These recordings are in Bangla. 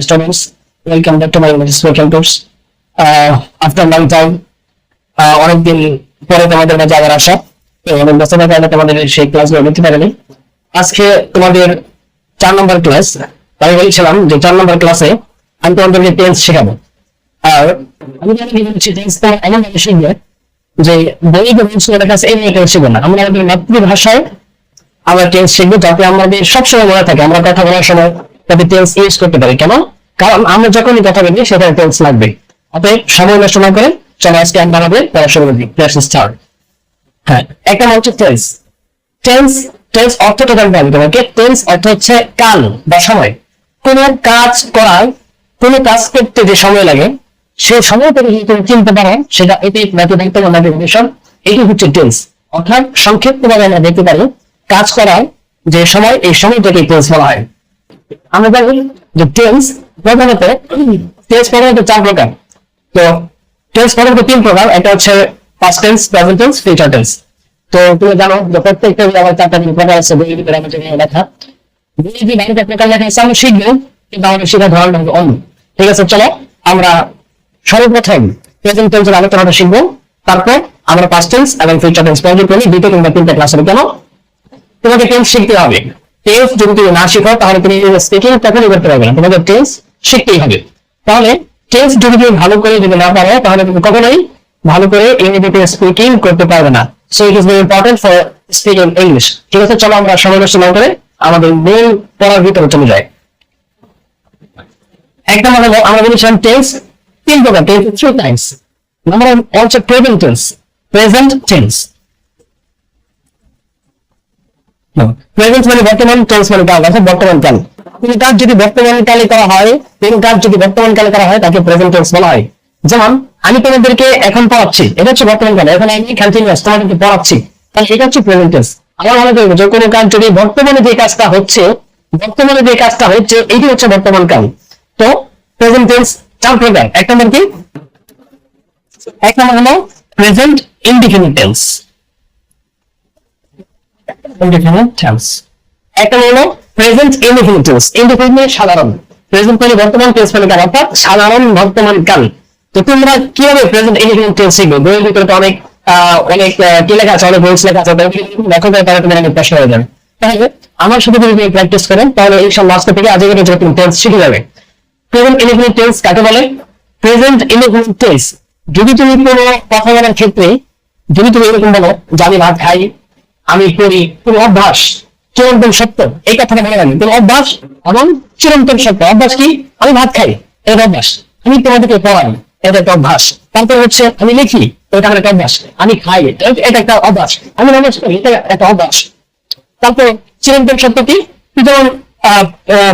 Students, welcome back to my spoken course. After a long time, অনেকদিন পরে তোমাদের মাঝে আবার আসা, তো অনেক ব্যস্ততার কারণে তোমাদের সেই ক্লাসগুলো নিতে পারিনি। আজকে তোমাদের 4 নম্বর ক্লাস। আমি বলেছিলাম যে 4 নম্বর ক্লাসে আমি তোমাদেরকে টেন্স শেখাবো। আর আমি জানি টেন্সটা এমন ভাবে শিখবে যে বই লেখা আছে এই টেন্স শিখবো না, আমরা আমাদের মাতৃভাষায় আমরা টেন্স শিখবো, যাতে আমাদের সবসময় মনে থাকে আমরা কথা বলার সময় যাতে টেন্স ইউজ করতে পারি। কেন? কারণ আমরা যখনই কথা বলি সেখানে টেন্স লাগবে। অতএব সময় নষ্ট না করে চলো আজকে আমরা আমাদের পড়াশোনা করি। Let's start. হ্যাঁ, একটা হচ্ছে টেন্স। টেন্স টেন্স অর্থটা জানতে হবে তোমাকে। টেন্স অর্থ হচ্ছে কাল বা সময়। কোনো কাজ করার, কোনো কাজ করতে যে সময় লাগে সেই সময়টা যদি তুমি চিনতে পারো সেটা এটি এটি হচ্ছে টেন্স। অর্থাৎ সংক্ষিপ্ত ভাবে আমরা দেখতে পারি কাজ করার যে সময়, এই সময়টাকে টেন্স বলা হয়। আমরা জানি যে টেন্স প্রধানত 4 প্রকার। তো টেন্স প্রধানত 3 প্রকার। একটা হচ্ছে past tense, present tense, future tense. তো তুমি জানো যে প্রত্যেকটা আমার 4টা প্রকার আছে, বইয়ের ভিতরে আমার যেখানে লেখা যদি বাড়িতে প্রকার লেখা আছে আমরা শিখবেন, কিন্তু আমাদের শেখার ধরন হবে অন্য। ঠিক আছে, চলো আমরা সর্বপ্রথম প্রেজেন্ট টেন্সের আলোচনাটা শিখবো, তারপর আমরা পাস্ট টেন্স এবং ফিউচার টেন্স পড়বো। 2 কিংবা 3টা ক্লাস হবে। কেন? তোমাকে টেন্স শিখতে হবে। টেন্স যদি তুমি না শিখো তাহলে তুমি স্পিকিং কখনোই করতে পারবে না। তোমাকে টেন্স শিখতেই হবে। তাহলে টেন্স যদি তুমি ভালো করে যদি না পারো তাহলে তুমি কখনোই ভালো করে ইংরেজিতে স্পিকিং করতে পারবে না। So it is very important for speaking English. ঠিক আছে, চলো আমরা সময় নষ্ট না করে আমাদের মূল পড়ার ভিতরে চলে যাই। এক নম্বর হলো আমরা বলেছিলাম টেন্স 3 প্রকার। Tense 3 types. নাম্বার 1 হচ্ছে present tense. Present tense present মানে বর্তমান, টেন্স মানে কাল, অর্থাৎ বর্তমান কাল। কোন কাজ যদি বর্তমান কালে করা হয়, কোন কাজ যদি বর্তমান কালে করা হয় তাকে প্রেজেন্ট টেন্স বলা হয়। যেমন আমি তোমাদেরকে এখন পড়াচ্ছি, এটা হচ্ছে বর্তমান কালে। এখন আমি কন্টিনিউয়াস তোমাদেরকে পড়াচ্ছি, তাহলে এটা হচ্ছে প্রেজেন্ট টেন্স। আমার মনে করবো যে কোনো কাজ যদি বর্তমানে যে কাজটা হচ্ছে এটি হচ্ছে বর্তমান কাল। তো প্রেজেন্ট টেন্স 4 প্রকার। এক নম্বর কি? এক নম্বর হলো present indefinite tense. Indefinite tense. একটা হলো প্রেজেন্ট ইনডিফিনিট টেন্স। ইনডিফিনিট মানে সাধারণ, প্রেজেন্ট মানে বর্তমান, টেন্স মানে কাল, অর্থাৎ সাধারণ বর্তমান কাল। তো তোমরা কিভাবে প্রেজেন্ট ইনডিফিনিট টেন্স শিখবে? বইয়ের ভিতরে তো অনেক কি লেখা আছে, অনেক রুলস লেখা আছে, লেখা যায় তাহলে তোমার অনেক প্রশ্ন হয়ে যাবে। তাহলে আমার সাথে যদি তুমি প্র্যাকটিস করেন তাহলে এই সব লাস্ট থেকে আজকে তুমি টেন্স শিখে যাবে। প্রেজেন্ট ইনডিফিনিট টেন্স কাকে বলে? প্রেজেন্ট ইনডিফিনিট টেন্স যদি তুমি কোনো কথা বলার ক্ষেত্রে যদি তুমি এরকম বলো যে আমি ভাত খাই, আমি পড়ি, কোনো অভ্যাস চিরন্তন সত্য, এই কথাটা মনে রাখবেন। কোনো অভ্যাস এবং চিরন্তন সত্য। অভ্যাস কি? আমি ভাত খাই, এটা অভ্যাস। আমি তোমাদেরকে পড়াই, এটা একটা অভ্যাস। তারপর হচ্ছে আমি লিখি, এটা একটা অভ্যাস। আমি খাই, এটা একটা অভ্যাস। আমি নামাজ পড়ি, এটা একটা অভ্যাস। তারপর চিরন্তন সত্য কি? যেমন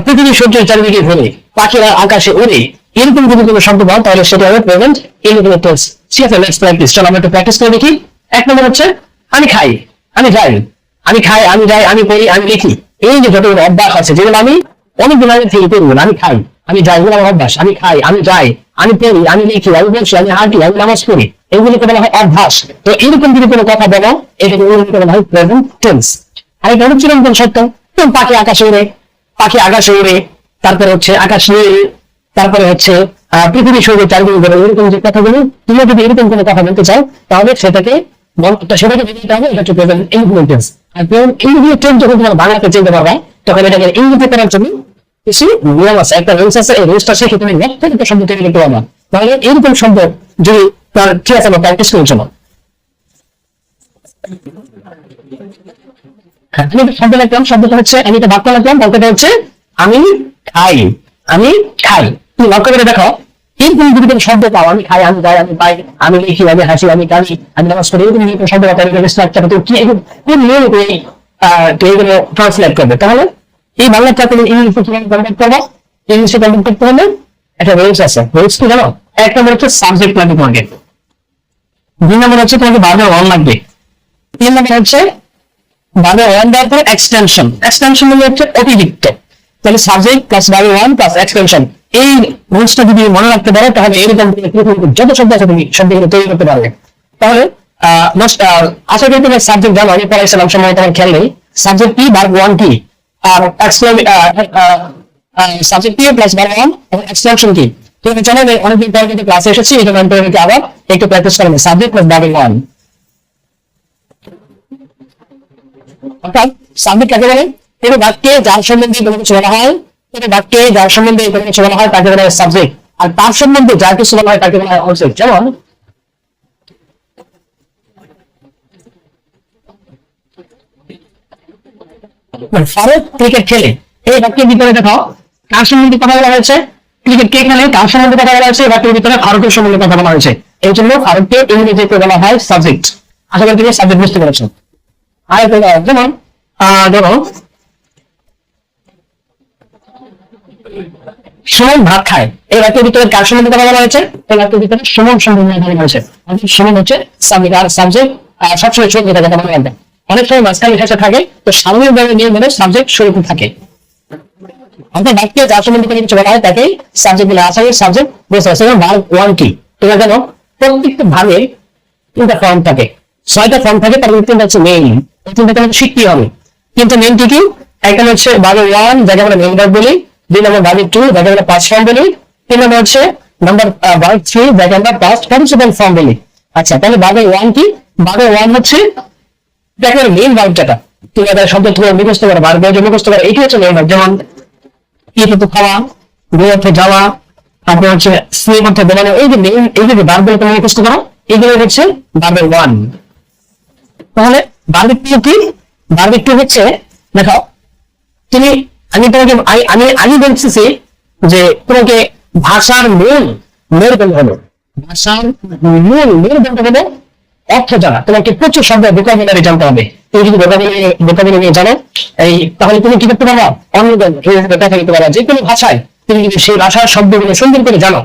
পৃথিবী সূর্যের চারিদিকে ঘুরে, পাখিরা আকাশে উড়ে, এরকম যদি কোনো শব্দ পাও তাহলে সেটা হবে প্রেজেন্ট ইনডিফিনিট টেন্স। ঠিক আছে, লেটস প্র্যাকটিস। চলো আমরা একটু প্র্যাকটিস করে দেখি। এক নম্বর হচ্ছে আমি খাই, আমি যাই, আমি খাই, আমি যাই, আমি পড়ি, আমি লিখি। এই যে যতগুলো অভ্যাস আছে যেগুলো আমি অনেকদিন আগে থেকে করবো, আমি খাই, আমি যাই, এগুলো আমার অভ্যাস। আমি খাই, আমি যাই, আমি পড়ি, আমি লিখি, আমি বলছি, আমি হাঁটি, আমি নামাজ পড়ি, এগুলোকে বলা হয় অভ্যাস। তো এরকম যদি কোনো কথা বলো এটাকে বলা হয় প্রেজেন্ট টেন্স। আর এটা হলো চিরন্তন সত্য। পাখি আকাশে উড়ে, পাখি আকাশে উড়ে, তারপরে হচ্ছে আকাশ উড়ে, তারপরে হচ্ছে পৃথিবী সূর্যের চারিদিকে ঘুরে, এরকম যে কথাগুলো তুমি যদি এরকম কোনো কথা বলতে চাও তাহলে সেটাকে দিতে হবে। এটা হচ্ছে প্রেজেন্ট ইনডিফিনিট টেন্স। আর প্রেজেন্ট ইনডিফিনিট টেন্স যখন তোমার বাংলাতে চিনতে পারবে তখন এটাকে ইংরেজিতে করার জন্য কিছু নিয়ম আছে, একটা রুলস আছে। এই রুলসটা শিখে তুমি একটা শব্দ তৈরি করতে পারবা। তাহলে এরকম শব্দ যদি তার ঠিক আছে আমরা প্র্যাকটিস করার জন্য আমি একটা শব্দ লিখলাম, শব্দটা হচ্ছে আমি একটা বাক্য লিখলাম, বাক্যটা হচ্ছে আমি খাই, আমি খাই। তুমি লক্ষ্য করে দেখো এরকম যদি কোনো শব্দ পাও, আমি খাই, আমি যাই, আমি পাই, আমি লিখি, আমি হাসি, আমি কাঁদি, আমি নামাজ পড়ি, এরকম শব্দ কি কোন নিয়মে এইগুলো ট্রান্সলেট করবে? তাহলে এই বাংলাটা তুমি ইংলিশে কনভার্ট করবো। ইংলিশে কনভার্ট করতে হলে একটা রুলস আছে। রুলস কি জানো? এক নম্বর হচ্ছে সাবজেক্ট লাগবে তোমাকে, 2 নম্বর হচ্ছে তোমাকে ভার্বের ওয়ান লাগবে, 3 নম্বর হচ্ছে ভার্বের ওয়ান দেওয়ার পরে এক্সটেনশন। এক্সটেনশন মানে হচ্ছে অতিরিক্ত। তাহলে সাবজেক্ট প্লাস ভার্বের ওয়ান প্লাস এক্সটেনশন, এই রুলসটা যদি মনে রাখতে পারো তাহলে এরকম যত শব্দ আছে তুমি শব্দগুলো তৈরি করতে পারবে। তাহলে আশা করি তোমার সাবজেক্ট জানো, আমি পড়াইছিলাম সময় তোমার খেয়াল নেই। সাবজেক্ট কি, ভার্ব ওয়ান কি, আর সাবজেক্ট কি প্লাস ভার্ব ওয়ান এবং এক্সটেনশন কি। তুমি জানো অনেকদিন পর কিন্তু ক্লাসে এসেছি, এটা আমি তোমাকে আবার একটু প্র্যাকটিস করবো। সাবজেক্ট প্লাস ভার্ব ওয়ান, অর্থাৎ সাবজেক্ট কাকে বলে? কোনো বাক্যে যার সম্বন্ধে কোনো কিছু বলা হয়, কোনো বাক্যে যার সম্বন্ধে কোনো কিছু বলা হয় তাকে বলা হয় সাবজেক্ট, আর তার সম্বন্ধে যার কিছু বলা হয় তাকে বলা হয় অবজেক্ট। যেমন ফারুক ক্রিকেট খেলে, এই বাক্যের ভিতরে দেখো কার সম্বন্ধে কথা বলা হয়েছে? ক্রিকেট কে খেলে তার সম্বন্ধে কথা বলা হয়েছে, বাক্যের ভিতরে ফারুকের সম্বন্ধে কথা বলা হয়েছে। এই জন্য ফারুককে ইংরেজিতে বলা হয় সাবজেক্ট। আশা করি তুমি সাবজেক্ট বুঝতে পেরেছো। আর যেমন ধরো সুমন ভাত খায়, এই বাক্যের ভিতরে কার সম্বন্ধে কথা বলা হয়েছে? এই বাক্যের ভিতরে সুমন সম্বন্ধে কথা বলা হয়েছে। সুমন হচ্ছে সাবজেক্ট, আর সাবজেক্ট সবসময় চলতে থাকে, কথা বলতে অনেক সময় মাঝখানে শেষে থাকে, তো সাময়িকভাবে নিয়ে মানে সাবজেক্ট শুরুতে থাকে। অর্থাৎ বাক্যে যার সম্বন্ধে কোনো কিছু বলা হয় তাকেই সাবজেক্ট বলে। আশা করি সাবজেক্ট বুঝতে পারছো। ভার্ব ওয়ান কি তোমরা জানো? প্রত্যেকটা ভাবে তিনটা ফর্ম থাকে, 6টা ফর্ম থাকে, তার মধ্যে তিনটা হচ্ছে মেইন। এই তিনটা তোমাকে শিখতেই হবে। কিন্তু মেইনটি কি? একটা হচ্ছে ভার্ব ওয়ান, যাকে আমরা মেইন ভার্ব বলি। 2 নম্বর ভার্ব টু, যাকে আমরা পাস্ট ফর্ম বলি। 3 নম্বর হচ্ছে ভার্ব থ্রি, যাকে আমরা পাস্ট পার্টিসিপল ফর্ম বলি। আচ্ছা, তাহলে ভার্ব ওয়ান কি? ভার্ব ওয়ান হচ্ছে দেখো মেইন ভার্বটা তুমি একটা শব্দ তুমি মুখস্থ করো, ভার্বের জন্য মুখস্থ করো, এইটা হচ্ছে মেইন ভার্ব। যেমন ইট অর্থ খাওয়া, গো অর্থ যাওয়া, তারপর হচ্ছে স্লিপ অর্থ বেলানো। এই যে মেইন, এই যে ভার্বগুলো তুমি মুখস্থ করো, এগুলো হচ্ছে ভার্বের ওয়ান। তাহলে ভার্বের টু কি? ভার্বের টু হচ্ছে দেখো তুমি, আমি তোমাকে আমি বলতেছি যে তোমাকে ভাষার মূল মেরুদণ্ড হলো, ভাষার মূল মেরুদণ্ড হলো অর্থ জানা। তোমাকে প্রচুর শব্দ ভোকাবুলারি জানতে হবে। তুমি যদি ভোকাবুলারি জানো, এই তাহলে তুমি কি করতে পারবা? অন্য দেখা দিতে পারবা। যে কোনো ভাষায় তুমি যদি সেই ভাষার শব্দগুলো সুন্দর করে জানো,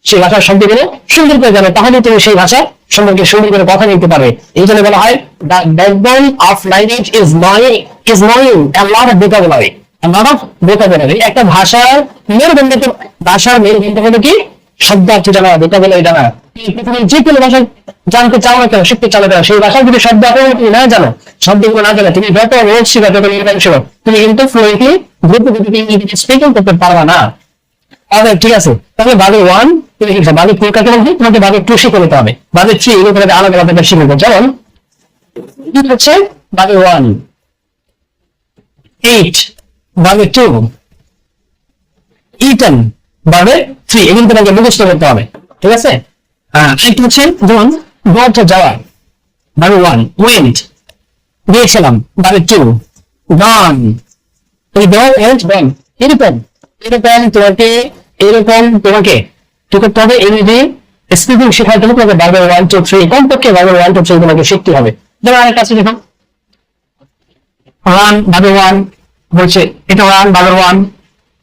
সেই ভাষার শব্দগুলো সুন্দর করে জানো, তাহলে তুমি সেই ভাষা সম্পর্কে সুন্দর করে কথা বলতে পারবে। এই জন্য বলা হয় the backbone of language is knowing a lot of vocabulary. a lot of vocabulary একটা ভাষার মেরুদণ্ড, ভাষার মেরুদণ্ড হলো কি? শব্দার্থ জানা, vocabulary জানা। পৃথিবীর যে কোনো ভাষা জানতে চাও না কেন, শিখতে চাও না কেন, সেই ভাষার যদি শব্দ তুমি না জানো, শব্দগুলো না জানো, তুমি যত রোজ শিখো, যত নির্বাচন শিখো, তুমি কিন্তু ফ্লুয়েন্টলি ইংরেজি স্পিকিং করতে পারবা না। ঠিক আছে, তাহলে ভার্ব ওয়ান তুমি শিখছো, ভার্ব টু কাকে বলছি? তোমাকে ভার্ব টু শিখে নিতে হবে। ভার্ব থ্রি এগুলো তোমাকে আলাদা আলাদা শিখে নেবে। যেমন কি হচ্ছে verb one, ate verb two, eaten verb three, এগুলো তোমাকে মুখস্থ করতে হবে। ঠিক আছে। আরেকটি হচ্ছে যেমন গো অর্থ যাওয়া, ভার্ব ওয়ান। ওয়েন্ট গিয়েছিলাম, ভার্ব টু। গন ওই গো ওয়েন্ট গন। এরকম এরকম তোমাকে এরকম তোমাকে কি করতে হবে? ইংরেজি স্পিকিং শেখার জন্য তোমাকে ভার্ব ওয়ান টু থ্রি, কমপক্ষে ভার্ব ওয়ান টু থ্রি তোমাকে শিখতে হবে। যেমন আরেকটা আছে দেখো, রান ভার্ব ওয়ান বলছে, এটা রান ভার্ব ওয়ান,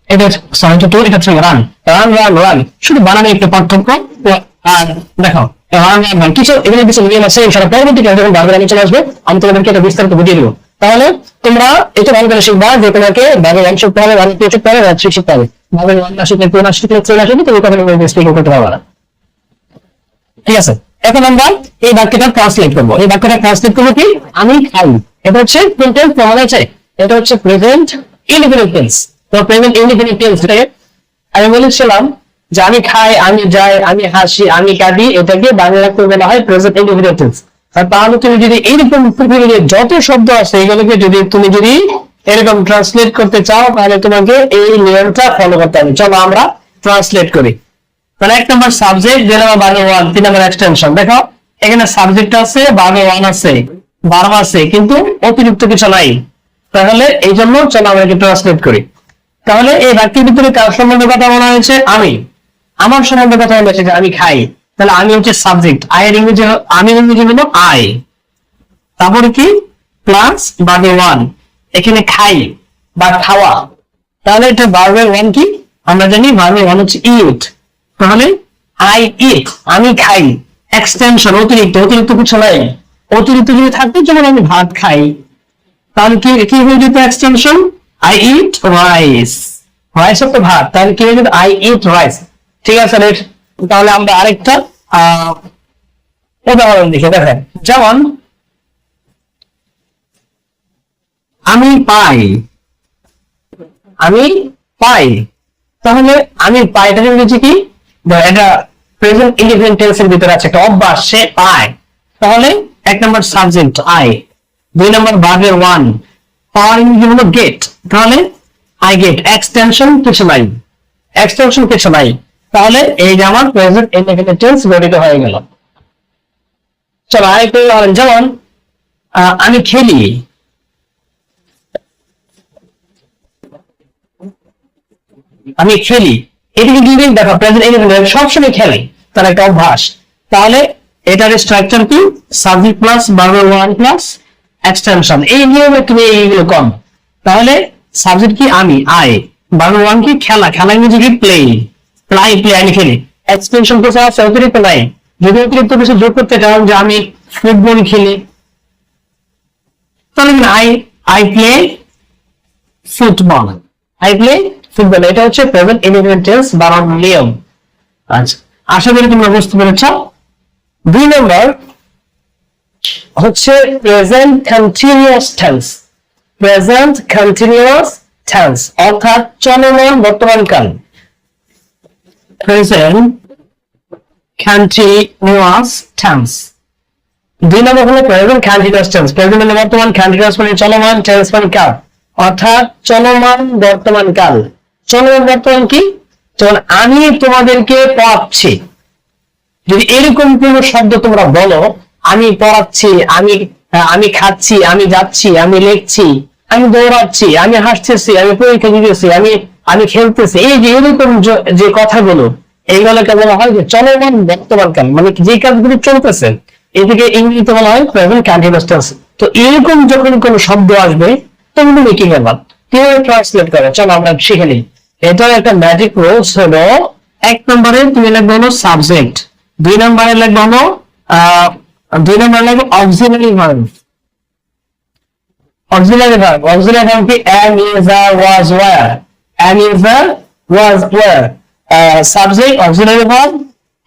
এটা সরি টু, এটা হচ্ছে রান। রান রান রান, শুধু বানানে একটু পার্থক্য। আর দেখো রান রান রান কিছু এখানে কিছু নিয়ম আছে, সেটা পরবর্তী ক্লাসে যখন ভার্বের নিচে আসবে আমি তোমাদেরকে এটা বিস্তারিত বুঝিয়ে দেবো। তাহলে তোমরা এটা ভালো করে শিখবা যে তোমাকে ভার্বের ওয়ান শিখতে হবে, ভার্ব টু শিখতে হবে, ভার্ব থ্রি শিখতে হবে। ভার্বের ওয়ান না শিখলে, টু না শিখলে, থ্রি না শিখলে তুমি কখনো স্পিকিং করতে পারবে না। ঠিক আছে, এখন আমরা এই বাক্যটা ট্রান্সলেট করবো। এই বাক্যটা ট্রান্সলেট করবো কি? আমি খাই। এটা হচ্ছে প্রেজেন্ট প্রমাণ আছে, এটা হচ্ছে প্রেজেন্ট ইনডিফিনিট টেন্স। তো প্রেজেন্ট ইনডিফিনিট টেন্স আমি বলেছিলাম যে আমি খাই, আমি যাই, আমি হাসি, আমি কাঁদি, এটাকে বাংলা করে বলা হয় প্রেজেন্ট ইনডিফিনিট টেন্স। তাহলে তুমি যদি এইরকম পৃথিবীর যত শব্দ আছে এগুলোকে তুমি যদি এরকম ট্রান্সলেট করতে চাও, তাহলে তোমাকে এই নিয়মটা ফলো করতে হবে। চলো আমরা ট্রান্সলেট করি। তাহলে 1 নম্বর সাবজেক্ট, 2 নম্বর ভার্ব ওয়ান, 3 নম্বর এক্সটেনশন। দেখো এখানে সাবজেক্ট আছে, ভার্ব ওয়ান আছে, ভার্ব আছে, কিন্তু অতিরিক্ত কিছু নাই। তাহলে এই জন্য চলো আমরা একে ট্রান্সলেট করি। তাহলে এই বাক্যের ভিতরে কার সম্বন্ধে কথা বলা হয়েছে? আমি। আমার সম্বন্ধে কথা বলা হয়েছে যে আমি খাই। তাহলে আমি হচ্ছে সাবজেক্ট, আই এর ইংরেজি আমি ইংরেজি হলো আই। তারপরে কি? প্লাস ভার্ব ওয়ান, এখানে খাই বা খাওয়া। তাহলে এটা ভার্বের ওয়ান কি? আমরা জানি ভার্বের ওয়ান হচ্ছে ইট। তাহলে আই ইট, আমি খাই। এক্সটেনশন অতিরিক্ত, অতিরিক্ত কিছু নাই। অতিরিক্ত যদি থাকতো যেমন আমি ভাত খাই, তাহলে কি হয়ে যেত? Extension I eat rice. Rice হচ্ছে ভাত, তাহলে কি হয়ে যেত? I eat rice. ঠিক আছে, তাহলে আমরা আরেকটা উদাহরণ দেখে দেখেন। যেমন আমি পাই, আমি পাই, তাহলে আমি পাইটা ইংরেজি কি, এটা প্রেজেন্ট ইনডিফিনিট টেন্সের ভিতরে আছে একটা অভ্যাস, সে পায়। তাহলে এক নম্বর সাবজেক্ট আই, দুই নম্বর ভার্বের ওয়ান, পাওয়ার ইংরেজি হলো গেট, তাহলে আই গেট, এক্সটেনশন কিছু নাই, এক্সটেনশন কিছু নাই, তাহলে এই যে আমার প্রেজেন্ট ইনডিফিনিট টেন্স গঠিত হয়ে গেল। চলো আরেকটু যেমন আমি খেলি, আমি খেলি, এটাকে যদি দেখো প্রেজেন্ট ইনডিফিনিট সবসময় খেলে, তার একটা অভ্যাস। তাহলে এটার স্ট্রাকচার কি, subject plus verb one plus extension, এই নিয়মে তুমি এইগুলো কম। তাহলে সাবজেক্ট কি আমি, আই, ভার্ব ওয়ান কি খেলা, খেলা ইংরেজি কি প্লে, প্লাই প্লে আমি খেলি, এক্সটেনশন কিছু আছে অতিরিক্ত নাই, যদি অতিরিক্ত কিছু যোগ করতে চাও যে আমি ফুটবল খেলি, তাহলে I I play football, I play football, এটা হচ্ছে প্রেজেন্ট ইনডিফিনিট টেন্স বানানোর নিয়ম। আচ্ছা, আশা করি তোমরা বুঝতে পেরেছ। দুই নম্বর হচ্ছে present continuous tense, present continuous tense অর্থাৎ চলমান বর্তমানকাল, প্রেজেন্ট কন্টিনিউয়াস টেন্স। দুই নম্বর হলো প্রেজেন্ট কন্টিনিউয়াস টেন্স, প্রেজেন্ট মানে বর্তমান, কন্টিনিউয়াস মানে চলমান, টেন্স মানে কাল, অর্থাৎ চলমান বর্তমান কাল। চলমান বর্তমান কি, যেমন আমি তোমাদেরকে পড়াচ্ছি, যদি এরকম কোন শব্দ তোমরা বলো, আমি পড়াচ্ছি, আমি খাচ্ছি, আমি যাচ্ছি, আমি লিখছি, আমি দৌড়াচ্ছি, আমি হাসতেছি, আমি পরীক্ষা দিতেছি, আমি খেলতেছি, এই যে এরকম যে কথাগুলো, এইগুলোকে বলা হয় যে চলমান বর্তমান কাল, মানে যে কাজগুলো চলতেছে, এদিকে ইংরেজিতে বলা হয় প্রেজেন্ট কন্টিনিউয়াস টেন্স। তো এরকম যখন কোন শব্দ আসবে তখন তুমি কি করবা, কিভাবে ট্রান্সলেট করে, চলো আমরা শিখে নিই। এটার একটা ম্যাজিক রুলস হলো, এক নম্বরে তুমি লিখবে হলো সাবজেক্ট, দুই নম্বরে লিখবে হলো auxiliary verb, auxiliary verb, auxiliary verb কি am is are was were, am is are was were, subject auxiliary verb,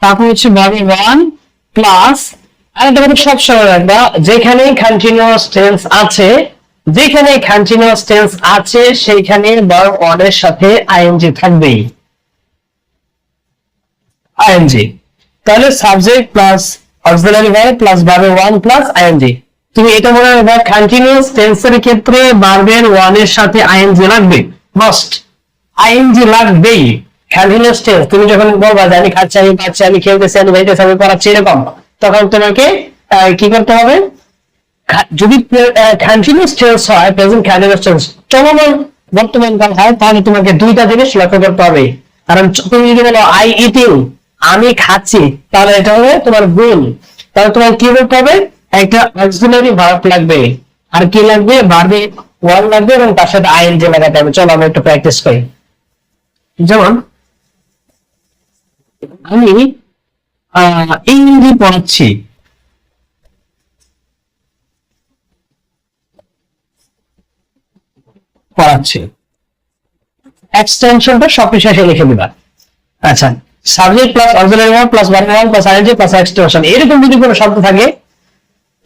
তারপর হচ্ছে ভার্ব ওয়ান প্লাস, আরেকটা কথা সবসময় রাখবা, যেখানে কন্টিনিউয়াস টেন্স আছে, যেখানে কন্টিনিউয়াস টেন্স আছে সেইখানে ভার্ব ওয়ান এর সাথে আইএনজি থাকবেই, আইএনজি। তাহলে subject plus auxiliary verb plus ভার্বের ওয়ান প্লাস আইএনজি। তুমি এটা মনে রাখবে, কন্টিনিউয়াস টেন্সের ক্ষেত্রে ভার্বের ওয়ান এর সাথে আইএনজি লাগবে, মাস্ট, আইএনজি লাগবেই। কন্টিনিউয়াস টেন্স তুমি যখন বলবা যে আমি খাচ্ছি, আমি পাচ্ছি, আমি খেলতেছি, আমি যাইতেছি, আমি পড়াচ্ছি, এরকম, তখন তোমাকে কি করতে হবে, যদি কন্টিনিউয়াস টেন্স হয়, প্রেজেন্ট কন্টিনিউয়াস টেন্স চলমান বর্তমান কাল হয়, তাহলে তোমাকে দুইটা জিনিস লক্ষ্য করতে হবে। কারণ তুমি যদি বলো আই ইটিং, আমি খাচ্ছি, তাহলে এটা হবে তোমার গুণ, তাহলে তোমার কি করতে হবে, একটা অক্সিলারি ভার্ব লাগবে, আর কি লাগবে, ভার্বে ওয়ান লাগবে এবং তার সাথে আইএনজি লাগাতে হবে। চলো আমরা একটু প্র্যাকটিস করি। যেমন আমি ইংরেজি পড়াচ্ছি, পড়াচ্ছি, এক্সটেনশনটা সবকিছু শেষে লিখে দিবা। আচ্ছা, subject plus auxiliary verb plus verb one plus ING plus extension, এরকম যদি কোনো শব্দ থাকে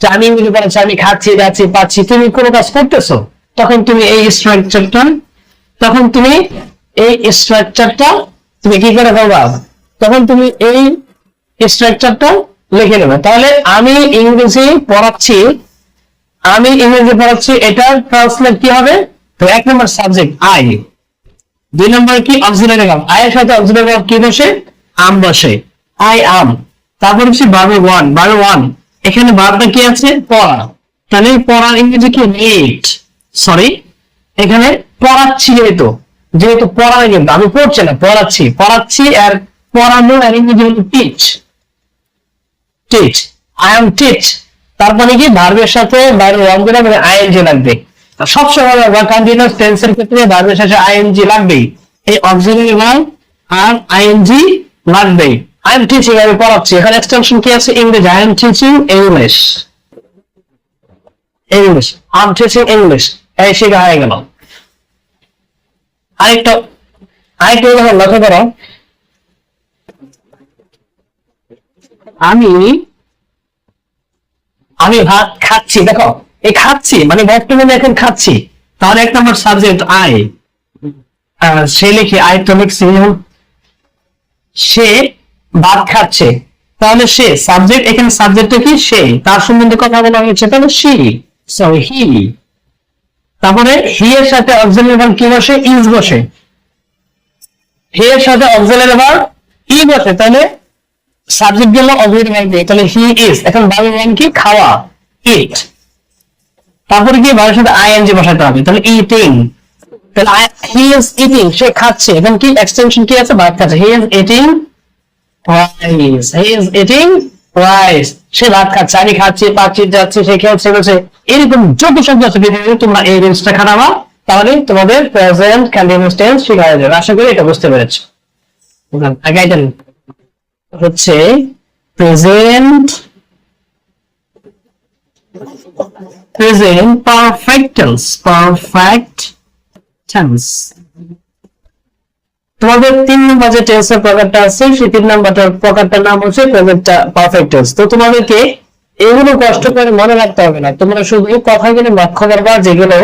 যে আমি ইংরেজি পড়াচ্ছি, আমি খাচ্ছি, যাচ্ছি, পাচ্ছি, তুমি কোনো কাজ করতেছো, তখন তুমি এই স্ট্রাকচারটা, তখন তুমি এই স্ট্রাকচারটা তুমি কি করে করবা, তখন তুমি এই স্ট্রাকচারটা লিখে নেবে। তাহলে আমি ইংরেজি পড়াচ্ছি, আমি ইংরেজি পড়াচ্ছি, এটার ট্রান্সলেট কি হবে, তো এক নম্বর সাবজেক্ট আই, দুই নম্বর কি অক্সিলারি ভার্ব, আই এর সাথে অক্সিলারি ভার্ব কি বসে, আম বসে, আই আম, তারপর হচ্ছে ভার্ব ওয়ান, ভার্ব ওয়ান, এখানে ভার্বটা কি আছে, পড়া, তাহলে পড়ার ইংরেজি কি রিড, সরি এখানে পড়াচ্ছি, যেহেতু পড়ানো, কিন্তু আমি পড়ছি না, পড়াচ্ছি, পড়াচ্ছি আর পড়ানো আর ইংরেজি হলো teach, teach, I am teach, তারপরে কি ভার্বের সাথে ভার্ব ওয়ান করে মানে আইএনজি লাগবে। সবসময় কন্টিনিউয়াস টেন্সের ক্ষেত্রে ভার্বের শেষে আইএনজি লাগবেই, এই অক্সিলারি ভার্ব আর আইএনজি লাগবেই। আই এম টিচিং, আমি পড়াচ্ছি, এখানে এক্সটেনশন কি আছে, ইংরেজি, I am teaching English, English, I am teaching English, এই শেখা হয়ে গেল। আরেকটা উদাহরণ লক্ষ্য করো, আমি ভাত খাচ্ছি, দেখো এই খাচ্ছি মানে বর্তমানে এখন খাচ্ছি, তাহলে এক নম্বর সাবজেক্ট আই, সে লিখি আরেকটা লিখছি সে ভাত খাচ্ছে, তাহলে সে সাবজেক্ট, এখানে সাবজেক্টটা কি সে, তার সম্বন্ধে কথা বলা হয়েছে, তাহলে সি, সরি হি। তারপরে হি এর সাথে অক্সিলারি ভার্ব কি বসে, ইজ বসে। হি এর সাথে অক্সিলারি ভার্ব ই বসে, তাহলে সাবজেক্ট গেল অক্সিলারি ভার্ব দিয়ে, তাহলে হি ইজ। এখন ভার্বের মান কি, খাওয়া, ইট। তারপরে কি ভার্বের সাথে আইএনজি বসাতে হবে, তাহলে ইটিং। তাহলে হি ইজ ইটিং, সে খাচ্ছে, এখন কি এক্সটেনশন কি আছে, ভাত খাচ্ছে, he is eating rice, he is eating rice, সে ভাত খাচ্ছে, আমি খাচ্ছি, পাচ্ছি, যাচ্ছে, সে খেয়েছে, বলছে, এরকম যত শব্দ আছে তোমরা এই রেঞ্জটা খাটাবা, তাহলে তোমাদের প্রেজেন্ট কন্টিনিউয়াস টেন্স শেখা হয়ে যাবে। আশা করি এটা বুঝতে পেরেছো। আগে এটা হচ্ছে present perfect tense, perfect tense. তোমাদের 3 নম্বর যে টেন্সের প্রকারটা আছে, সেই 3 নম্বরটার প্রকারটার নাম হচ্ছে প্রেজেন্ট পারফেক্ট টেন্স। তো তোমাদেরকে এগুলো কষ্ট করে মনে রাখতে হবে না, তোমরা শুধু কথাগুলো লক্ষ্য করবা যেগুলো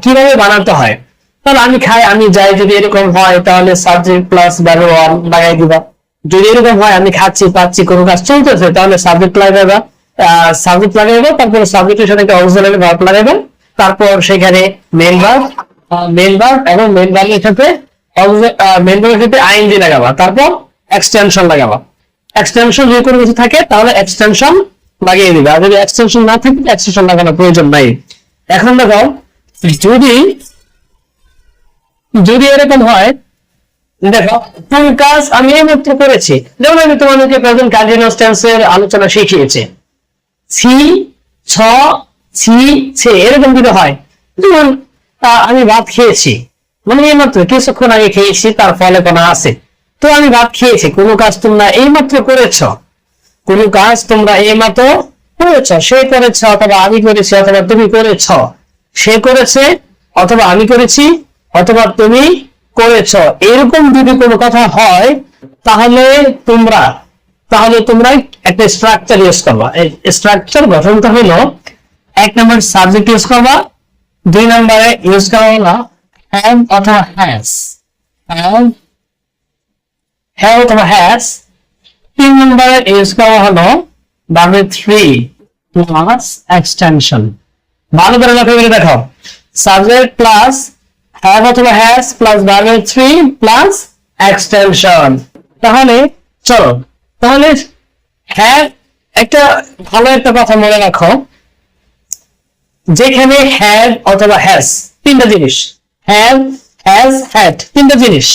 কিভাবে বানাতে হয়। তাহলে আমি খাই, আমি যাই, যদি এরকম হয় তাহলে সাবজেক্ট প্লাস ভার্ব ওয়ান লাগাই দিবা। যদি এরকম হয় আমি খাচ্ছি, পাচ্ছি, কোনো কাজ চলতেছে, তাহলে সাবজেক্ট লাগাইবা, তারপরে সাবজেক্টের সাথে একটা অক্সিলারি ভার্ব লাগাইবা, তারপর সেখানে মেইন ভার্ব এবং মেইন ভার্বের সাথে আইএনজি লাগাবা, তারপর এক্সটেনশন লাগাবা। এক্সটেনশন যদি কোনো কিছু থাকে তাহলে এক্সটেনশন লাগিয়ে দিবা, আর যদি এক্সটেনশন না থাকে এক্সটেনশন লাগানোর প্রয়োজন নাই। এখন দেখো, যদি এরকম হয়, দেখো কোন কাজ আমি এইমাত্র করেছি, যেমন আমি তোমাদেরকে প্রেজেন্ট কন্টিনিউয়াস টেন্সের আলোচনা শিখিয়েছি, ছি, ছ, ছি, ছে, এরকম যদি হয়, যেমন আমি ভাত খেয়েছি, মানে এইমাত্র কিছুক্ষণ আগে খেয়েছি, তার ফলে কোনো আছে, তো আমি ভাত খেয়েছি, কোনো কাজ তোমরা এইমাত্র করেছ, কোনো কাজ তোমরা এইমাত্র করেছ, সে করেছ অথবা আমি করেছি অথবা তুমি করেছ, সে করেছে অথবা আমি করেছি অথবা তুমি করেছ, এরকম যদি কোনো কথা হয় তাহলে তোমরা একটা স্ট্রাকচার ইউজ করবা। এই স্ট্রাকচার গঠনটা হলো, 1 নম্বর সাবজেক্ট ইউজ করবা, 2 নম্বরে ইউজ করা হলো হ্যাভ অথবা হ্যাজ, হ্যাভ অথবা হ্যাজ। 3 নম্বরে ইউজ করা হলো ভার্ব 3 প্লাস এক্সটেনশন। ভালো করে লক্ষ্য করে দেখো, সাবজেক্ট প্লাস হ্যাভ অথবা has plus verb 3 plus extension. তাহলে চলো, তাহলে হ্যাভ, একটা ভালো একটা কথা মনে রাখো, যেখানে হ্যাভ অথবা হ্যাজ 3টা জিনিস, হ্যাভ, হ্যাজ, হ্যাড, 3টা জিনিস,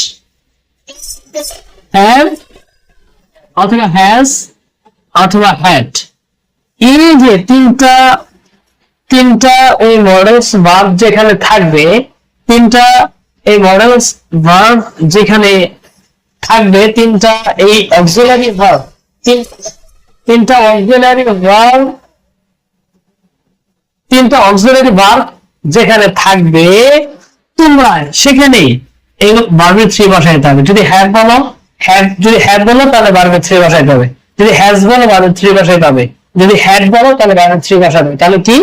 হ্যাভ অথবা হ্যাজ অথবা হ্যাড, এই যে তিনটা ওই মডেলস ভার্ব যেখানে থাকবে, এই মডেলস ভার্ব যেখানে থাকবে, এই অক্সিলারি ভার্ব, অক্সিলারি ভার্ব যেখানে থাকবে, তোমরা সেখানে এই ভার্বের 3 বসাইতে হবে। যদি হ্যাভ বলো, তাহলে ভার্বের 3 বসাইতে হবে, যদি হ্যাজ বলো ভার্বের 3 বসাইতে হবে, যদি হ্যাড বলো তাহলে ভার্বের 3 বসাইতে হবে। তাহলে কি,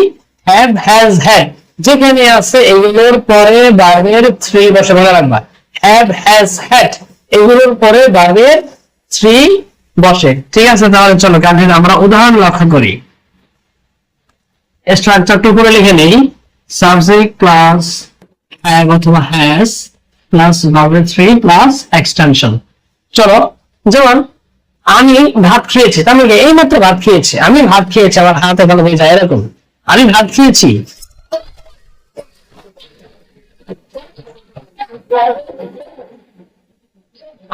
হ্যাভ, হ্যাজ, হ্যাড যেখানে আছে এগুলোর পরে ভার্বের 3 বসে, মনে রাখবা, হ্যাভ, হ্যাজ, হ্যাড এগুলোর পরে ভার্বের 3 বসে। ঠিক আছে, তাহলে চলো কন্টিনিউ, আমরা উদাহরণ লক্ষ্য করি। স্ট্রাকচারটা উপরে লিখে নেই, সাবজেক্ট প্লাস হ্যাভ অথবা হ্যাজ প্লাস ভার্বের 3 প্লাস এক্সটেনশন। চলো, যেমন আমি ভাত খেয়েছি, তার মানে এই মাত্র ভাত খেয়েছি, আমি ভাত খেয়েছি, আমার হাতে ভালো হয়ে যায় এরকম, আমি ভাত খেয়েছি।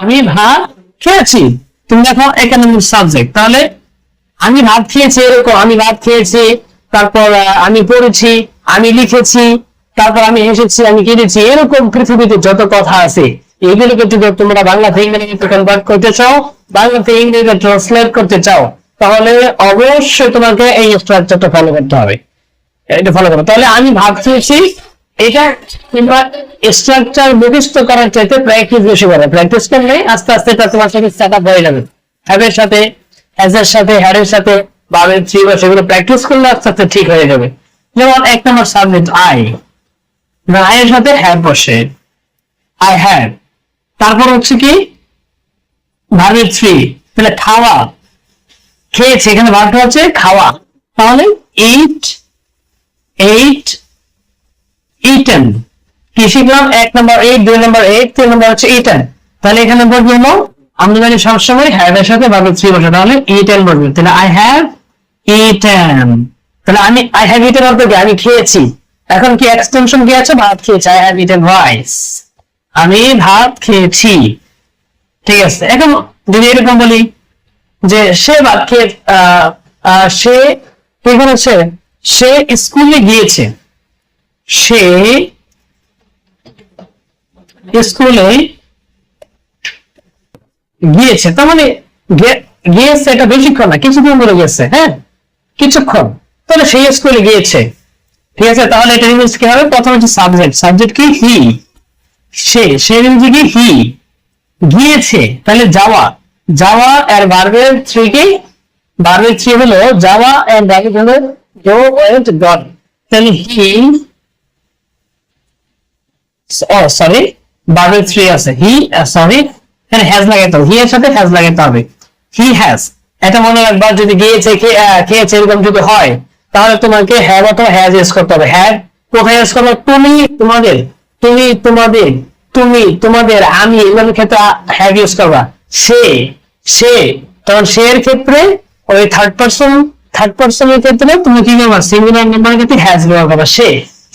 আমি ভাত খেয়েছি, তুমি দেখো এখানে সাবজেক্ট, তাহলে আমি ভাত খেয়েছি, এরকম আমি ভাত খেয়েছি, তারপর আমি পড়েছি, আমি লিখেছি, তারপর আমি হেসেছি, আমি কেঁদেছি, এরকম পৃথিবীতে যত কথা আছে এগুলোকে যদি তোমরা বাংলা থেকে ইংরেজিতে কনভার্ট করতে চাও, বাংলা থেকে ইংরেজিতে ট্রান্সলেট করতে চাও, তাহলে অবশ্যই তোমাকে এই স্ট্রাকচারটা ফলো করতে হবে, এটা ফলো করো। তাহলে আমি ভাত খেয়েছি, এটা তোমরা স্ট্রাকচার মুখস্থ করার চাইতে প্র্যাকটিস বেশি করো, প্র্যাকটিস করলে আস্তে আস্তে এটা তোমার সাথে সেটআপ হয়ে যাবে। হ্যাভের সাথে, হ্যাজের সাথে, হ্যাডের সাথে, ভার্বের 3 বসে, এগুলো প্র্যাকটিস করলে আস্তে আস্তে ঠিক হয়ে যাবে। যেমন 1 নম্বর সাবজেক্ট আই, আয়ের সাথে হ্যাভ বসে, আই হ্যাড, তারপর হচ্ছে কি ভার্বের থ্রি, তাহলে খাওয়া, খেয়েছে, এখানে ভার্বটা হচ্ছে খাওয়া, তাহলে ইট, এইট, ইটেন। কি শিখলাম? 1 নম্বর 8, 2 নম্বর 8, 3 নম্বর হচ্ছে ইটেন। তাহলে এখানে বলবো হলো আমরা জানি সবসময় হ্যাভ এর সাথে ভার্বের থ্রি বসে, তাহলে ইটেন বলবো। তাহলে আই হ্যাভ ইটেন, তাহলে আই হ্যাভ ইটেন অর্থ কি আমি খেয়েছি। এখন কি এক্সটেনশন কি আছে? ভাত খেয়েছি, আই হ্যাভ ইটেন রাইস, আমি ভাত খেয়েছি। ঠিক আছে, এখন যদি এরকম বলি যে সে ভাত খেয়ে সে কি করেছে? সে স্কুলে গিয়েছে, সে স্কুলে গিয়েছে, তার মানে গিয়েছে এটা বেশিক্ষণ না, কিছুক্ষণ ধরে গেছে, হ্যাঁ কিছুক্ষণ, তাহলে সেই স্কুলে গিয়েছে। ঠিক আছে, তাহলে এটা ইংলিশ কি হবে? প্রথম হচ্ছে সাবজেক্ট, সাবজেক্ট কি? হি, সে ইংরেজি কি? হি, গিয়েছে, তাহলে যাওয়া, যাওয়া এর ভার্বের থ্রি কি? ভার্বের থ্রি হলো যাওয়া এন্ড ভার্বের হলো গো ওয়েন্ট গন, তাহলে হি, সরি ভার্বের থ্রি আছে হি, সরি এখানে হ্যাজ লাগাতে হবে, হি এর সাথে হ্যাজ লাগাতে হবে, হি হ্যাজ। এটা মনে রাখবা, যদি গিয়েছে খেয়েছে এরকম যদি হয় তাহলে তোমাকে হ্যাভ অথবা হ্যাজ ইউজ করতে হবে। হ্যাভ কোথায় ইউজ করবে? তুমি তোমাদের, তুমি তোমাদের, তুমি তোমাদের, আমি এগুলোর ক্ষেত্রে হ্যাভ ইউজ করবা। সে তখন সে এর ক্ষেত্রে ওই থার্ড পারসনের ক্ষেত্রে তুমি কি করবা? সিঙ্গুলার নাম্বারের ক্ষেত্রে হ্যাজ ব্যবহার করবা। সে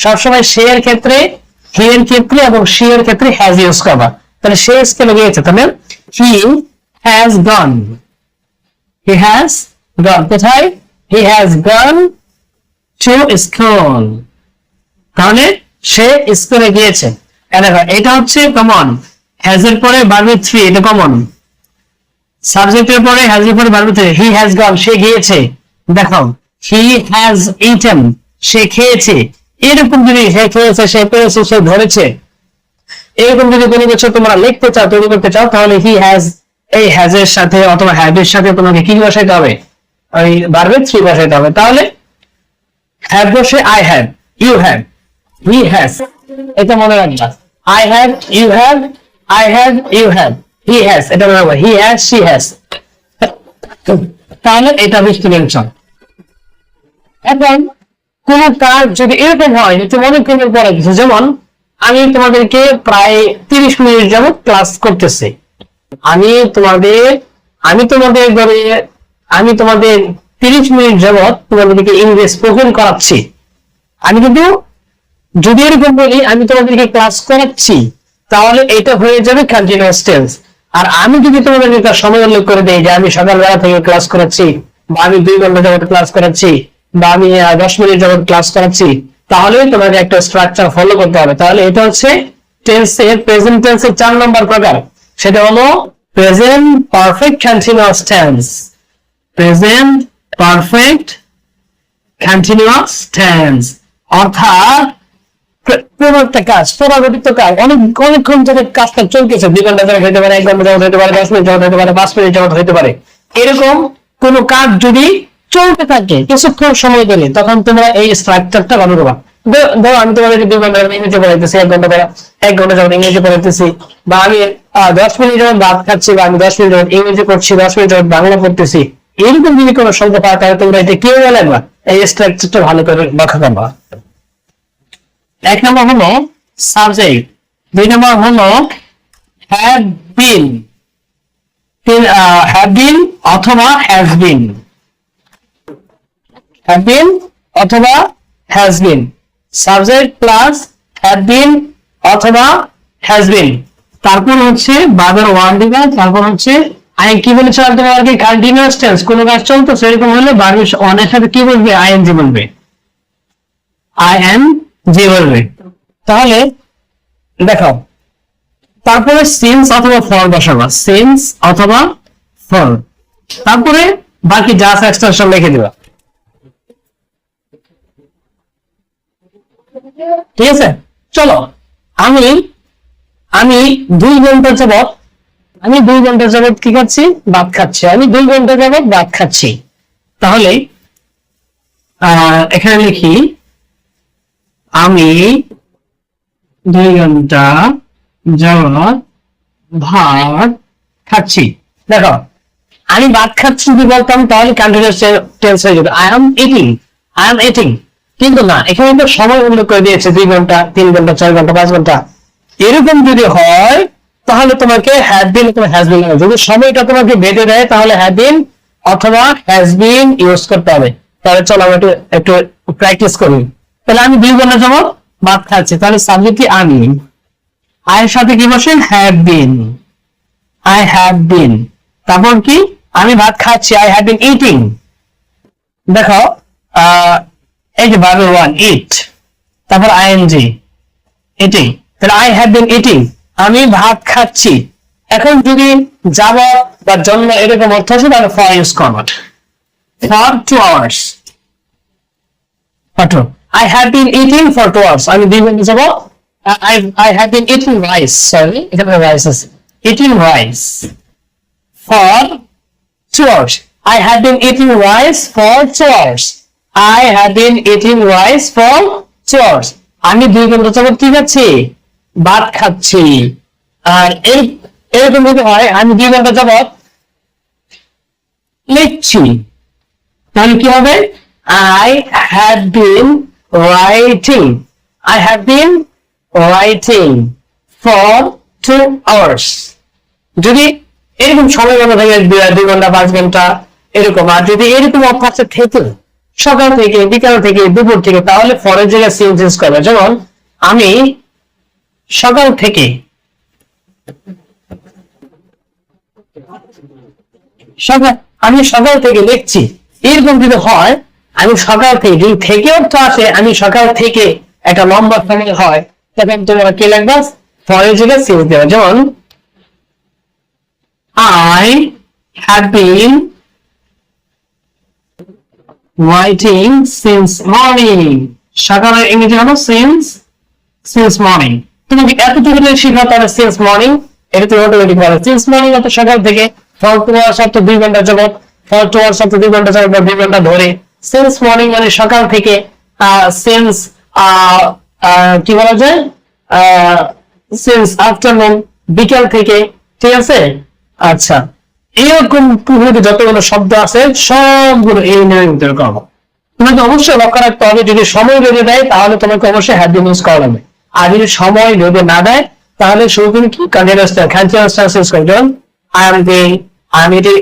সবসময় সে এর ক্ষেত্রে, হি এর ক্ষেত্রে এবং শি এর ক্ষেত্রে হ্যাজ ইউজ করবা। তাহলে সে স্কুলে গিয়েছে, তাহলে he has gone, he has gone কোথায়? He has gone to school, তাহলে সে স্কুলে গিয়েছে। এটা হচ্ছে কমন, হ্যাজ এর পরে ভার্বের থ্রি, এটা কমন, সাবজেক্টের পরে হ্যাজ এর পরে ভার্বের থ্রি, হি হ্যাজ গন সে গিয়েছে, দেখো হি হ্যাজ ইটেন সে খেয়েছে। এরকম যদি সে খেয়েছে, সে পেয়েছে, সে ধরেছে, এরকম যদি কোনো কিছু তোমরা লিখতে চাও, তৈরি করতে চাও, তাহলে হি হ্যাজ এই হ্যাজ এর সাথে অথবা হ্যাভ এর সাথে তোমাকে কি বসাইতে হবে? ওই ভার্বের থ্রি বসাইতে হবে। তাহলে হ্যাভ বসে I have, you have, he has, এটা মনে রাখবা। I have, you have, I have, you have, he has, এটা মনে রাখবা। হি হ্যাজ, শি হ্যাজ, তাহলে এটা ডিস্ট্রিবিউশন। এখন কোন কাজ যদি এরকম হয় যে তুমি অনেকক্ষণের পরে কিছু, যেমন আমি তোমাদেরকে প্রায় 30 মিনিট যাবত ক্লাস করতেছি, আমি তোমাদের 30 মিনিট যাবত তোমাদেরকে ইংরেজি স্পোকেন করাচ্ছি। আমি কিন্তু যদি এরকম বলি আমি তোমাদেরকে ক্লাস করাচ্ছি, তাহলে এটা হয়ে যাবে কন্টিনিউয়াস টেন্স। আর আমি যদি তোমাদেরকে একটা সময় উল্লেখ করে দেই যে আমি সকালবেলা থেকে ক্লাস করাচ্ছি, বা আমি 2 ঘন্টা যাবত ক্লাস করাচ্ছি, বা আমি 10 মিনিট যাবত ক্লাস করাচ্ছি, তাহলে তোমাকে একটা স্ট্রাকচার ফলো করতে হবে। তাহলে এটা হচ্ছে টেন্সের, প্রেজেন্ট টেন্সের 4 নম্বর প্রকার, সেটা হলো present perfect continuous tense. Present perfect continuous tense অর্থাৎ কোন একটা কাজ, পুনরাবৃত্ত কাজ, অনেকক্ষণ ধরে কাজটা চলতেছে, 2 ঘন্টা যাবত হতে পারে, 1 ঘন্টা যাবত হতে পারে, 10 মিনিট যাবত হতে পারে, 5 মিনিট যাবত হতে পারে। এরকম কোন কাজ যদি চলতে থাকে কিছুক্ষণ সময় ধরে, তখন তোমরা এই স্ট্রাকচারটা ব্যবহার করবা। ধরো আমি তোমাদেরকে 2 ঘন্টা ইংরেজি পড়াইতেছি, 1 ঘন্টা যাবত ইংরেজি পড়াইতেছি, বা আমি 10 মিনিট যাবত ভাত খাচ্ছি, বা আমি 10 মিনিট যাবত ইংরেজি পড়ছি, 10 মিনিট যাবত বাংলা পড়তেছি। এরকম যদি কোনো শব্দ পাও তাহলে তোমরা এটা কি লাগবা? এই স্ট্রাকচারটা ভালো করে ব্যাখ্যা করবা। 1 নম্বর হলো সাবজেক্ট, 2 নম্বর হলো হ্যাভ বিন, হ্যাভ বিন অথবা হ্যাজ বিন, হ্যাভ বিন অথবা has been, subject plus have been অথবা হ্যাজ বিন। তারপর হচ্ছে ভার্বের ওয়ান দিবা, তারপর হচ্ছে আই কি বলেছিলাম তোমাকে? কন্টিনিউয়াস টেন্স, কোন কাজ চলতো সেরকম হলে ভার্বের ওয়ানের সাথতে কি বলবে? আইএনজি বলবে, আইএনজি বলবে। তাহলে দেখো, তারপরে সিন্স অথবা ফর বসাবা, সিন্স অথবা ফর, তারপরে বাকি যা আছে এক্সটেনশন লিখে দিবা। ঠিক আছে, চলো আমি 2 ঘন্টা যাবত কি খাচ্ছি? ভাত খাচ্ছি। আমি 2 ঘন্টা যাবত ভাত খাচ্ছি। তাহলে এখানে লিখি আমি 2 ঘন্টা যাওয়ার ভাত খাচ্ছি। দেখো আমি ভাত খাচ্ছি যদি বলতাম তাহলে কন্টিনিউয়াস টেন্স হয়ে যেত, আই এম ইটিং। কিন্তু না, এখানে তো সময় উল্লেখ করে দিয়েছে 2 ঘন্টা, 3 ঘন্টা, 4 ঘন্টা, 5 ঘন্টা। এরকম যদি হয় তাহলে তোমাকে হ্যাভ বিন অথবা হ্যাজ বিন, যদি সময়টা তোমাকে বেঁধে দেয় তাহলে হ্যাভ বিন অথবা হ্যাজ বিন ইউজ করতে হবে। তাহলে চলো আমরা একটু প্র্যাকটিস করি। তাহলে আমি 2 ঘন্টা যাবো ভাত খাচ্ছি, তাহলে সাবজেক্ট কি আমি, আয়ের সাথে কি বসে have been, I have been. তারপর কি আমি ভাত খাচ্ছি, আই হ্যাভ বিন ইটিং। দেখো এই যে ভার্ব 1 ইট, তারপর আইএনজি ইটিং, তাহলে আই হ্যাভ বিন ইটিং, আমি ভাত খাচ্ছি। এখন যদি যাব বা জন্য এরকম অর্থ আছে তাহলে ফর ইউজ করবো, for 2 hours। I have been eating for 2 hours, আমি 2 ঘন্টা যাব। I have been eating rice, sorry এখানে rice আছে, eating rice for 2 hours. I have been eating rice for 2 hours. I have been eating rice for 2 hours. আমি 2 ঘন্টা যাবত কি খাচ্ছি, ভাত খাচ্ছি। আর এরকম যদি হয় আমি 2 ঘন্টা যাবত লিখছি, তাহলে কি হবে, I have been writing. I have been writing for 2 hours. যদি এরকম সময় মনে থাকে 2 ঘন্টা, 5 ঘন্টা এরকম, আর যদি এরকম অর্থ আছে থেকে, সকাল থেকে, বিকাল থেকে, দুপুর থেকে, তাহলে ফরের জায়গায় চেঞ্জ করবে। যেমন আমি সকাল থেকে, আমি সকাল থেকে লিখছি, এরকম যদি হয় আমি সকাল থেকে, যদি থেকে অর্থ আসে আমি সকাল থেকে একটা লম্বা সময় হয়, তখন তোমরা কি লিখবা, ফরের জায়গায় চেঞ্জ দেবে। যেমন I have been writing since morning, সকালের ইংরেজি হলো since morning। তোমাকে এতটুকু শিখা, তাহলে since morning এটা তুমি অটোমেটিক পারো। since morning অর্থ সকাল থেকে, for 2 hours অর্থ 2 ঘন্টা যাবত, for 2 hours অর্থ 2 ঘন্টা যাবত, 2 ঘন্টা ধরে। since morning মানে সকাল থেকে, since কি বলা যায়, since afternoon বিকাল থেকে, ঠিক আছে। আচ্ছা, এরকম যতগুলো শব্দ আছে সবগুলো এই নিয়মের ভিতরে করবো। তোমাকে অবশ্যই লক্ষ্য রাখতে হবে, যদি সময় বেঁধে দেয় তাহলে তোমাকে অবশ্যই হ্যাভ বিন ইউজ করা লাগবে, আর যদি সময় বেঁধে না দেয় তাহলে শুধু তুমি কি কন্টিনিউয়াস টেন্স ইউজ করবে। যেমন আই এম গোইং, আমি এটি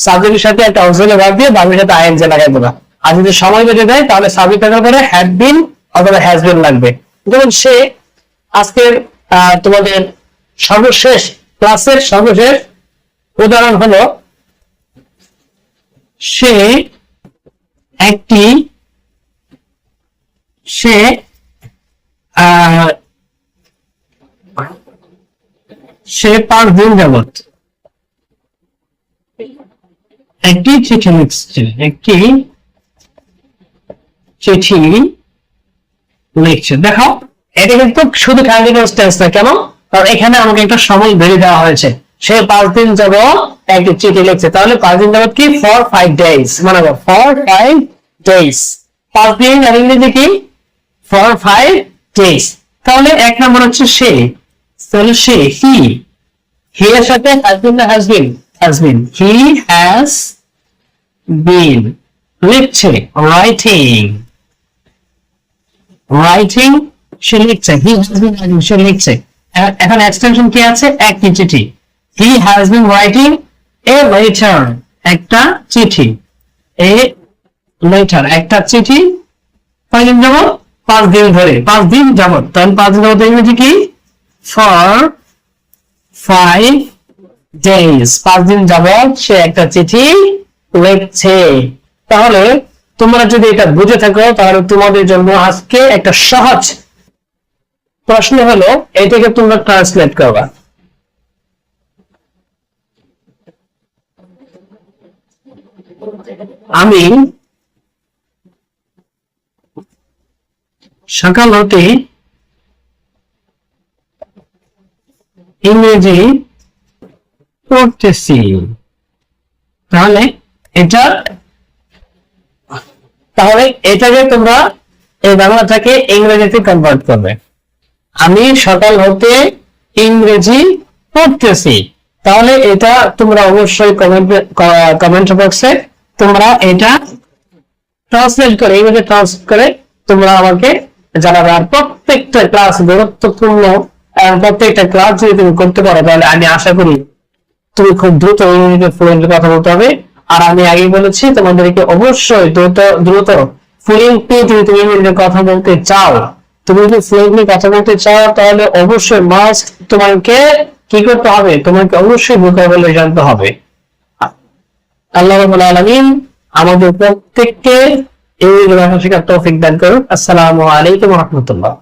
সাবজেক্টের সাথে একটা অক্সিলারি ভার্ব দিয়ে ভার্বের সাথে আইএনজি লাগাই দেবা। আর যদি সময় বেঁধে দেয় তাহলে সাবজেক্ট থাকার পরে হ্যাভ বিন অথবা হ্যাজ বিন লাগবে। যেমন সে, আজকের তোমাদের সর্বশেষ ক্লাসের সর্বশেষ উদাহরণ হলো, সে 5 দিন যাবত একটি চিঠি লিখছে, দেখো এটা কিন্তু শুধু কন্টিনিউয়াস টেন্স না, কেন, কারণ এখানে আমাকে একটা সময় বেরিয়ে দেওয়া হয়েছে। সে 5 দিন যাবত একটি চিঠি লিখছে, তাহলে 5 দিন যাবত কি, for 5 days, মানে for 5 days, 5 দিন আর ইংরেজি কি, for 5 days। তাহলে 1 নম্বর হচ্ছে সে, তাহলে সে, হি এর সাথে has been না has been, he has been লিখছে, writing সে লিখছে, he has been writing সে লিখছে। এখন এক্সটেনশন কি আছে, একটি চিঠি, he has been writing a letter একটা চিঠি, a letter একটা চিঠি, কয়দিন যাবত, 5 দিন ধরে, 5 দিন যাবত। তাহলে 5 দিন যাবত ইংরেজি কি, for 5 days, 5 দিন যাবত সে একটা চিঠি লিখছে। তাহলে তোমরা যদি এটা বুঝে থাকো তাহলে তোমাদের জন্য আজকে একটা সহজ প্রশ্ন হলো, এটাকে তোমরা ট্রান্সলেট করবা। আমি সকাল হতে ইংরেজি পড়তেছি, তাহলে এটাকে তোমরা এই বাংলাটাকে ইংরেজিতে কনভার্ট করবে। আমি সকাল হতে ইংরেজি পড়তেছি। তাহলে এটা তোমরা অবশ্যই কমেন্ট বক্সে তোমরা এটা ট্রান্সলেট করে ইংরেজি ট্রান্সলেট করে তোমরা আমাকে জানাবে। আর প্রত্যেকটা ক্লাস গুরুত্বপূর্ণ, প্রত্যেকটা ক্লাস যদি তুমি করতে পারো তাহলে আমি আশা করি তুমি খুব দ্রুত ইংরেজিতে ফ্লুয়েন্টলি কথা বলতে হবে। আর আমি আগেই বলেছি তোমাদেরকে অবশ্যই দ্রুত ফ্লুয়েন্টলি যদি তুমি ইংরেজিতে কথা বলতে চাও, তুমি যদি ফ্লুয়েন্টলি কথা বলতে চাও তাহলে অবশ্যই মাস্ট তোমাকে কি করতে হবে, তোমাকে অবশ্যই ভোকাবুলারি জানতে হবে। আল্লাহ রাব্বুল আলামিন আমাদের প্রত্যেককে এই ভাষা শেখার তৌফিক দান করুন। আসসালামু আলাইকুম ওয়া রাহমাতুল্লাহ।